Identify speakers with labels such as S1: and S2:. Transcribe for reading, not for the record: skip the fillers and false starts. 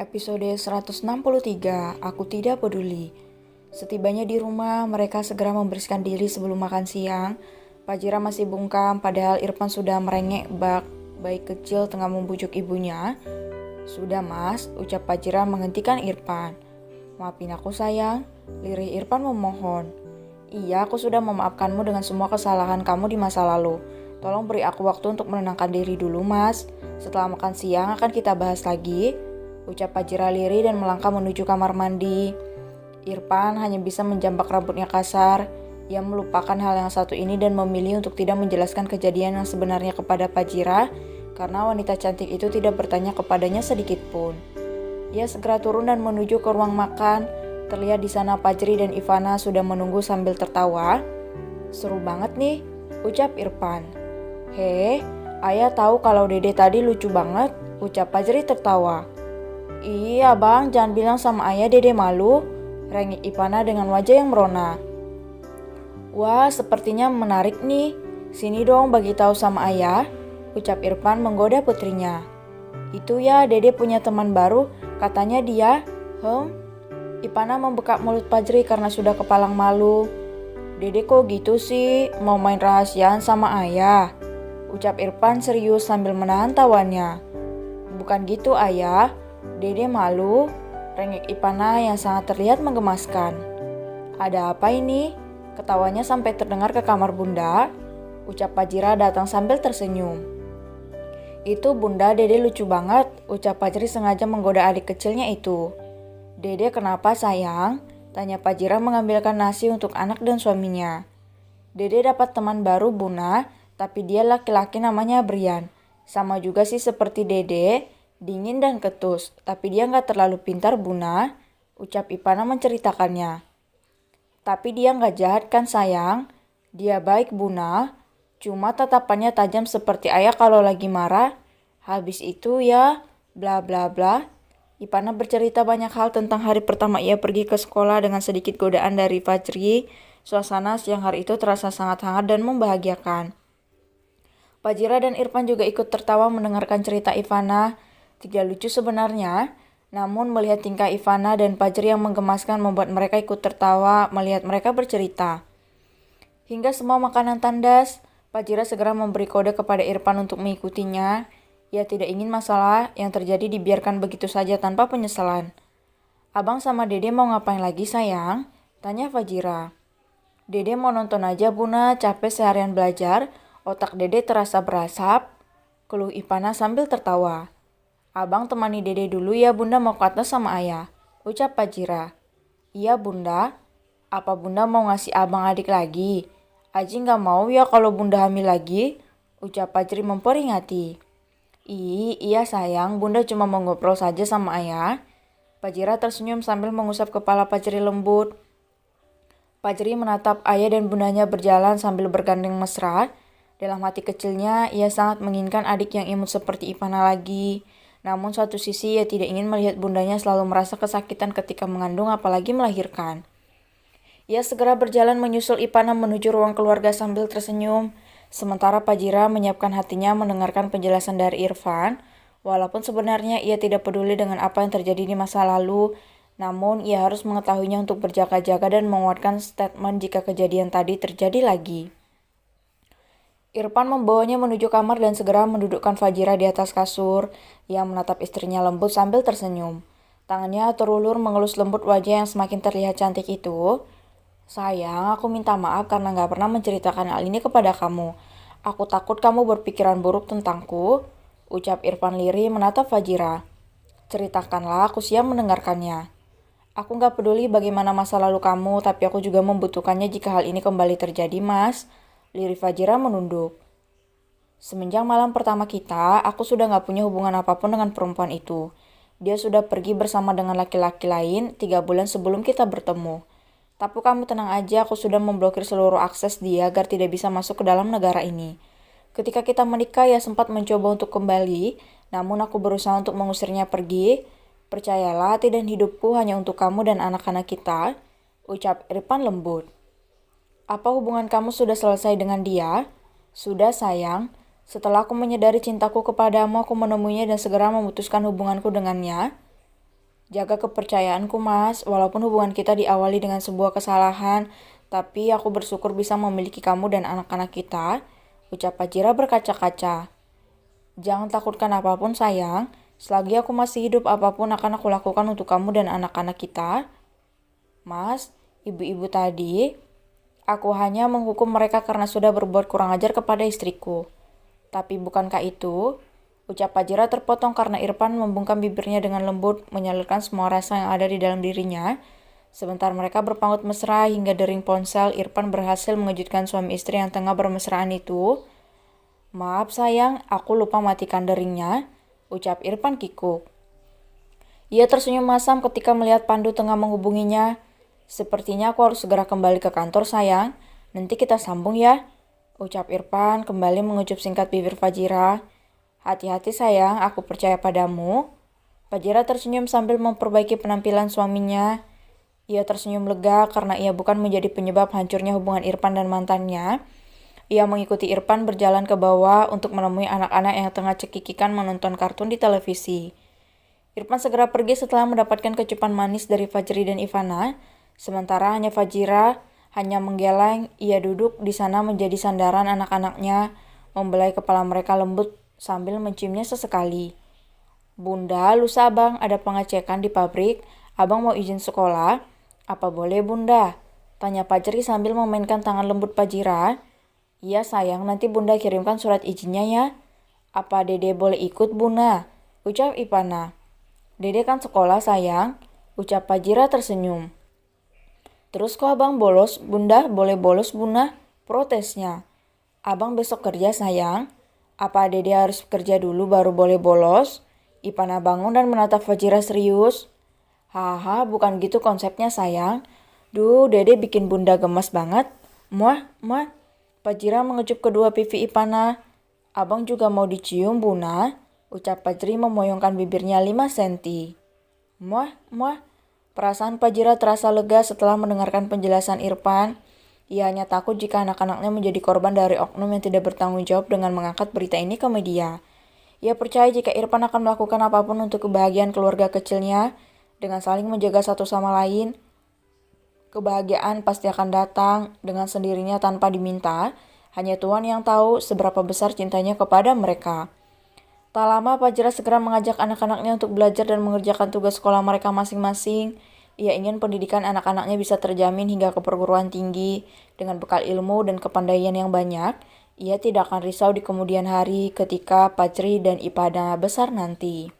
S1: Episode 163, Aku Tidak Peduli. Setibanya di rumah, mereka segera membersihkan diri sebelum makan siang. Fajira masih bungkam, padahal Irfan sudah merengek bak bayi kecil tengah membujuk ibunya. "Sudah mas," ucap Fajira menghentikan Irfan. "Maafin aku sayang," lirih Irfan memohon. "Iya, aku sudah memaafkanmu dengan semua kesalahan kamu di masa lalu. Tolong beri aku waktu untuk menenangkan diri dulu mas. Setelah makan siang akan kita bahas lagi," ucap Fajira lirih dan melangkah menuju kamar mandi. Irfan hanya bisa menjambak rambutnya kasar. Ia melupakan hal yang satu ini dan memilih untuk tidak menjelaskan kejadian yang sebenarnya kepada Fajira karena wanita cantik itu tidak bertanya kepadanya sedikit pun. Ia segera turun dan menuju ke ruang makan. Terlihat di sana Fajri dan Ivana sudah menunggu sambil tertawa. "Seru banget nih," ucap Irfan. Ayah tahu kalau Dede tadi lucu banget," ucap Fajri tertawa. "Iya bang, jangan bilang sama ayah Dede malu," rengek Ivana dengan wajah yang merona. "Wah, sepertinya menarik nih. Sini dong bagi tahu sama ayah," ucap Irfan menggoda putrinya. "Itu ya, Dede punya teman baru, katanya dia." Ivana membekap mulut Fajri karena sudah kepalang malu. "Dede kok gitu sih, mau main rahasiaan sama ayah?" ucap Irfan serius sambil menahan tawannya. "Bukan gitu ayah, Dede malu," rengek Ivana yang sangat terlihat menggemaskan. "Ada apa ini?" Ketawanya sampai terdengar ke kamar bunda, ucap Fajira datang sambil tersenyum. "Itu bunda, Dede lucu banget," ucap Fajri sengaja menggoda adik kecilnya itu. "Dede kenapa sayang?" tanya Fajira mengambilkan nasi untuk anak dan suaminya. "Dede dapat teman baru bunda, tapi dia laki-laki namanya Brian. Sama juga sih seperti Dede, dingin dan ketus, tapi dia nggak terlalu pintar bunda," ucap Ivana menceritakannya. "Tapi dia nggak jahat kan sayang? Dia baik bunda, cuma tatapannya tajam seperti ayah kalau lagi marah. Habis itu ya, bla bla bla." Ivana bercerita banyak hal tentang hari pertama ia pergi ke sekolah dengan sedikit godaan dari Fajri. Suasana siang hari itu terasa sangat hangat dan membahagiakan. Fajira dan Irfan juga ikut tertawa mendengarkan cerita Ivana. Tidak lucu sebenarnya, namun melihat tingkah Ivana dan Fajri yang menggemaskan membuat mereka ikut tertawa melihat mereka bercerita. Hingga semua makanan tandas, Fajira segera memberi kode kepada Irfan untuk mengikutinya. Ia tidak ingin masalah yang terjadi dibiarkan begitu saja tanpa penyesalan. "Abang sama Dede mau ngapain lagi sayang?" tanya Fajira. "Dede mau nonton aja bunda, capek seharian belajar, otak Dede terasa berasap," keluh Ivana sambil tertawa. "Abang temani Dede dulu ya bunda, mau ke atas sama ayah," ucap Fajira. "Iya bunda, apa bunda mau ngasih abang adik lagi? Aji nggak mau ya kalau bunda hamil lagi," ucap Fajri memperingati. Iya sayang, bunda cuma mau ngobrol saja sama ayah." Fajira tersenyum sambil mengusap kepala Fajri lembut. Fajri menatap ayah dan bundanya berjalan sambil bergandeng mesra. Dalam hati kecilnya, ia sangat menginginkan adik yang imut seperti Ivana lagi. Namun satu sisi ia tidak ingin melihat bundanya selalu merasa kesakitan ketika mengandung apalagi melahirkan. Ia segera berjalan menyusul Ivana menuju ruang keluarga sambil tersenyum. Sementara Fajira menyiapkan hatinya mendengarkan penjelasan dari Irfan. Walaupun sebenarnya ia tidak peduli dengan apa yang terjadi di masa lalu, namun ia harus mengetahuinya untuk berjaga-jaga dan menguatkan statement jika kejadian tadi terjadi lagi. Irfan membawanya menuju kamar dan segera mendudukkan Fajira di atas kasur. Ia menatap istrinya lembut sambil tersenyum. Tangannya terulur mengelus lembut wajah yang semakin terlihat cantik itu. "Sayang, aku minta maaf karena gak pernah menceritakan hal ini kepada kamu. Aku takut kamu berpikiran buruk tentangku," ucap Irfan lirih menatap Fajira. "Ceritakanlah, aku siap mendengarkannya. Aku gak peduli bagaimana masa lalu kamu, tapi aku juga membutuhkannya jika hal ini kembali terjadi mas," lirih Fajira menunduk. "Semenjak malam pertama kita, aku sudah gak punya hubungan apapun dengan perempuan itu. Dia sudah pergi bersama dengan laki-laki lain 3 bulan sebelum kita bertemu. Tapi kamu tenang aja, aku sudah memblokir seluruh akses dia agar tidak bisa masuk ke dalam negara ini. Ketika kita menikah, ia sempat mencoba untuk kembali, namun aku berusaha untuk mengusirnya pergi. Percayalah, hati dan hidupku hanya untuk kamu dan anak-anak kita," ucap Irfan lembut. "Apa hubungan kamu sudah selesai dengan dia?" "Sudah sayang. Setelah aku menyadari cintaku kepadamu, aku menemuinya dan segera memutuskan hubunganku dengannya." Jaga kepercayaanku, Mas. Walaupun hubungan kita diawali dengan sebuah kesalahan, tapi aku bersyukur bisa memiliki kamu dan anak-anak kita. Ucap Fajira berkaca-kaca. Jangan takutkan apapun, sayang. Selagi aku masih hidup, apapun akan aku lakukan untuk kamu dan anak-anak kita. Mas, ibu-ibu tadi, aku hanya menghukum mereka karena sudah berbuat kurang ajar kepada istriku. Tapi bukankah itu? Ucap Fajira terpotong karena Irfan membungkam bibirnya dengan lembut, menyalurkan semua rasa yang ada di dalam dirinya. Sebentar mereka berpanggut mesra hingga dering ponsel, Irfan berhasil mengejutkan suami istri yang tengah bermesraan itu. Maaf sayang, aku lupa matikan deringnya, ucap Irfan kikuk. Ia tersenyum masam ketika melihat Pandu tengah menghubunginya. Sepertinya aku harus segera kembali ke kantor sayang, nanti kita sambung ya, ucap Irfan kembali mengecup singkat bibir Fajira. Hati-hati sayang, aku percaya padamu. Fajira tersenyum sambil memperbaiki penampilan suaminya. Ia tersenyum lega karena ia bukan menjadi penyebab hancurnya hubungan Irfan dan mantannya. Ia mengikuti Irfan berjalan ke bawah untuk menemui anak-anak yang tengah cekikikan menonton kartun di televisi. Irfan segera pergi setelah mendapatkan kecupan manis dari Fajri dan Ivana. Sementara hanya Fajira hanya menggeleng, ia duduk di sana menjadi sandaran anak-anaknya, membelai kepala mereka lembut sambil menciumnya sesekali. Bunda, lusa abang ada pengecekan di pabrik, abang mau izin sekolah. Apa boleh bunda? Tanya Fajri sambil memainkan tangan lembut Fajira. Iya sayang, nanti bunda kirimkan surat izinnya ya. Apa dede boleh ikut bunda? Ucap Ivana. Dede kan sekolah sayang, ucap Fajira tersenyum. Terus kok abang bolos, bunda boleh bolos bunda? Protesnya. Abang besok kerja sayang. Apa dede harus kerja dulu baru boleh bolos? Ivana bangun dan menatap Fajira serius. Haha, bukan gitu konsepnya sayang. Duh, dede bikin bunda gemes banget. Muah. Fajira mengecup kedua pipi Ivana. Abang juga mau dicium bunda? Ucap Fajri memoyongkan bibirnya 5 senti. Muah. Perasaan Fajira terasa lega setelah mendengarkan penjelasan Irfan. Ia hanya takut jika anak-anaknya menjadi korban dari oknum yang tidak bertanggung jawab dengan mengangkat berita ini ke media. Ia percaya jika Irfan akan melakukan apapun untuk kebahagiaan keluarga kecilnya, dengan saling menjaga satu sama lain. Kebahagiaan pasti akan datang dengan sendirinya tanpa diminta. Hanya Tuhan yang tahu seberapa besar cintanya kepada mereka. Tak lama Fajira segera mengajak anak-anaknya untuk belajar dan mengerjakan tugas sekolah mereka masing-masing. Ia ingin pendidikan anak-anaknya bisa terjamin hingga ke perguruan tinggi. Dengan bekal ilmu dan kepandaian yang banyak, ia tidak akan risau di kemudian hari ketika Fajri dan Ivana besar nanti.